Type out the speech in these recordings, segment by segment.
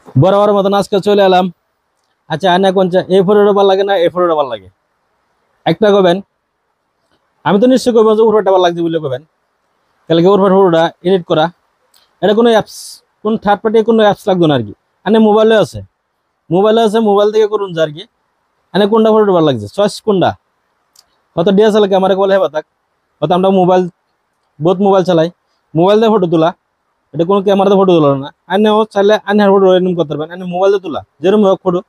বরাবর মতন আজকে চলে এলাম। আচ্ছা আয়না কোনটা, এই ফটোটা ভালো লাগে না এই ফটোটা ভালো লাগে? একটা কবেন। আমি তো নিশ্চয়ই কইব যে ফটোটা ভালো লাগছে বলে কবেন। তাহলে কি ওর ফটোটা এডিট করা, এটা কোনো অ্যাপস, কোন থার্ড পার্টি কোনো অ্যাপস লাগবে না আর কি। আনে মোবাইলে আছে মোবাইল থেকে করুন যা আর কি। আনে কোনটা ফটোটা ভালো লাগছে চয়েস কোনটা? হয়তো ডিএসএলআর ক্যামেরা বলে হেবা থাক, হয়তো আমরা বহুত মোবাইল চালাই, মোবাইল দিয়ে ফটো তোলা, এটা কোনো ক্যামেরাতে ফটো তোলা না। আনেও চাইলে আনে ফটো এরকম করতে পারবেন, আনে মোবাইল দিয়ে তোলা যেরকম হোক ফটো।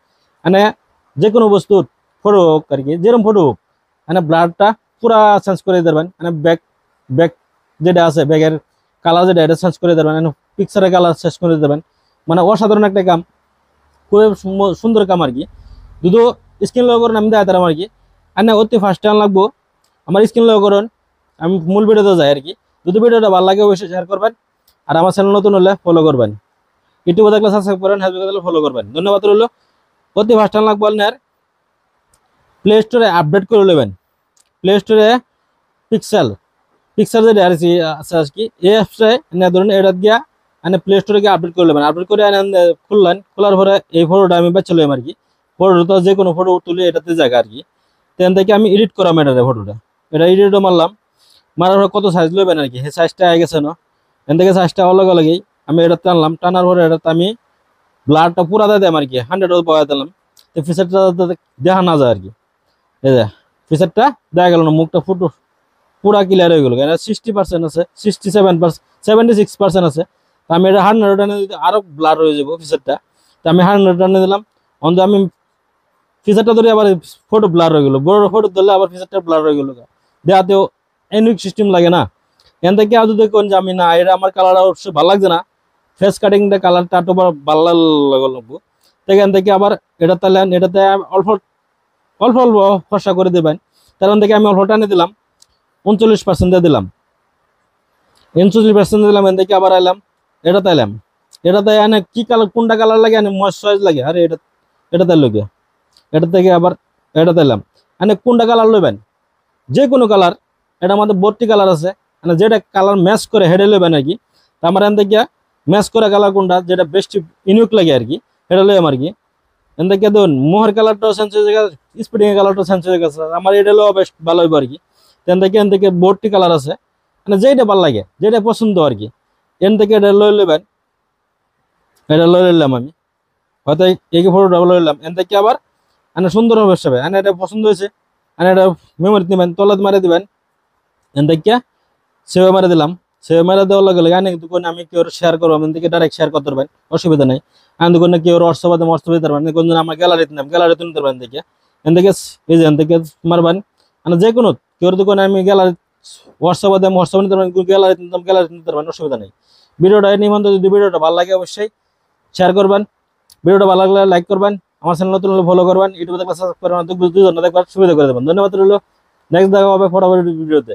আনে যে কোনো বস্তুর ফটো হোক আর কি, যেরকম ফটো হোক, মানে ব্লারটা পুরা চেঞ্জ করে দিতে পারবেন। মানে ব্যাক ব্যাক যেটা আছে ব্যাগের কালার যেটা এটা চেঞ্জ করে দিতে পারবেন, পিকচারের কালার চেঞ্জ করে দিতে পারবেন। মানে অসাধারণ একটা কাম, খুবই সুন্দর কাম আর কি। দুটো স্ক্রিন লগ করেন আমি দেখাই তারাম আর কি। আর না অতি ফার্স্ট টাইম লাগবো আমার স্ক্রিন লগ করুন, আমি মূল ভিডিওতে যাই আর কি। যদি ভিডিওটা ভালো লাগে অবশ্যই শেয়ার করবেন, আর আমার চ্যানেল নতুন হলে ফলো করবেন, ইউটিউবে দেখলে সাবস্ক্রাইব করেন, ফেসবুকে দেখলে ফলো করবেন। ধন্যবাদ রইল। অতি ফার্স্ট টাইম লাগবো আপনার প্লে স্টোরে আপডেট করে নেবেন। প্লে স্টোরে পিক্সেল পিক্সেল যে আছে আর কি, এই অ্যাপসে না ধরুন এটা গিয়া মানে প্লে স্টোরে গিয়ে আপডেট করে নেবেন। আপডেট করে খুললেন, খোলার পরে এই ফটোটা আমি বাচ্চা লইম আর কি। ফটোটা তো যে কোনো ফটো তুলে এটাতে জায়গা আর কি। তেন থেকে আমি এডিট করাম এটা ফটোটা, এটা এডিটও মারলাম। মারার পর কত সাইজ লইবেন আর কি, সেই সাইজটা আগে গেছে না। এখান থেকে সাইজটা অলগ লাগেই আমি এটা টানলাম, টানার পরে এটা আমি ব্লারটা পুরা দিয়ে দিলাম আর কি, 100 পাওয়া দিলাম। তো ফিচারটা দেখা না যায় আর কি। এই যে ফিচারটা দেখা গেল না, মুখটা ফুটো পুরা ক্লিয়ার হয়ে গেল। 60% আছে, 67%, 76% আছে। তো আমি এটা 100 টানে দিতে আরো ব্লার হয়ে যাবো ফিচারটা। তো আমি 100 টানে দিলাম। অন্ত আমি ফিচারটা ধরে আবার ফটো ব্লার হয়ে গেল, বড় ফটো ধরলে আবার ফিচারটা ব্লার হয়ে গেল। দেখাতেও এনুইক সিস্টেম লাগে না। এখান থেকে আর যদি কোন যে আমি না এটা আমার কালার অবশ্যই ভালো লাগছে না, ফেস কাটিংটা কালারটা একটু ভালো লাগবো, এখান থেকে আবার এটা তাহলে এটাতে অল্প অল্প অল্প খরচা করে দেবেন। তার থেকে আমি অল্প টানে দিলাম, 39% দিলাম, 39% দিলাম। এখান থেকে আবার আইলাম এটা তাইলাম, এটাতে এনে কি কালার কোনটা কালার লাগে এনে ময়েশ্চারাইজ লাগে, আরে এটা তাই লগে এটা থেকে আবার এটা তাইলাম। এনে কোনটা কালার লইবেন, যে কোনো কালার, এটা আমাদের 32 কালার আছে, মানে যেটা কালার ম্যাচ করে হেডে লইবেন আর কি। তো আমার এখান থেকে ম্যাচ করা কালার কোনটা যেটা বেস্ট ইউনিক লাগে আর কি, এটা লইম আর কি। এখান থেকে দেখুন মোহর কালারটাও চেঞ্জ হয়ে গেছে, স্প্রিং এর কালারটাও চেঞ্জ হয়ে গেছে, আমার এটা লো বেস্ট ভালো হইব আর কি। এখান থেকে 32 কালার আছে, মানে যেটা ভালো লাগে যেটা পছন্দ আর কি। এখান থেকে এটা লই লইবেন, এটা লই লইলাম আমি, হয়তো এই ফটোটা লই লইলাম। এখান থেকে আবার মানে সুন্দর হবে সবে, মানে এটা পছন্দ হয়েছে, মানে এটা মেমোরি দিবেন, তলাত মারে দিবেন। এখান থেকে সেভ মারে দিলাম, সেভ মারে দেওয়ার লগে লগে আমি দোকানে আমি কেউ শেয়ার করবো, এখান থেকে ডাইরেক্ট শেয়ার করতে পারবেন, অসুবিধা নাই। আমি দোকানে কেউ হোয়াটসঅ্যাপ দিতে পারবেন, কোন আমার গ্যালারিতে নাম গ্যালারিতে নিতে পারবেন থেকে। এখান থেকে এই যে এখান থেকে মারবেন, মানে যে কোনো কেউ দোকানে আমি গ্যালারি হোয়াটসঅ্যাপ নিতে পারবেন, গ্যালারিতে নিতে পারবেন, অসুবিধা নেই। ভিডিওটা নিবন্ধ, যদি ভিডিওটা ভালো লাগে অবশ্যই শেয়ার করবেন, ভিডিওটা ভালো লাগলে লাইক করবেন, আমার চ্যানেল নতুন হলে ফলো করবেন, ইউটিউবে দেখলে সাবস্ক্রাইব করবেন, দুজন দেখবার সুবিধা করে দেবেন। ধন্যবাদ রইল। নেক্সট দেখা হবে পরবর্তী ভিডিওতে।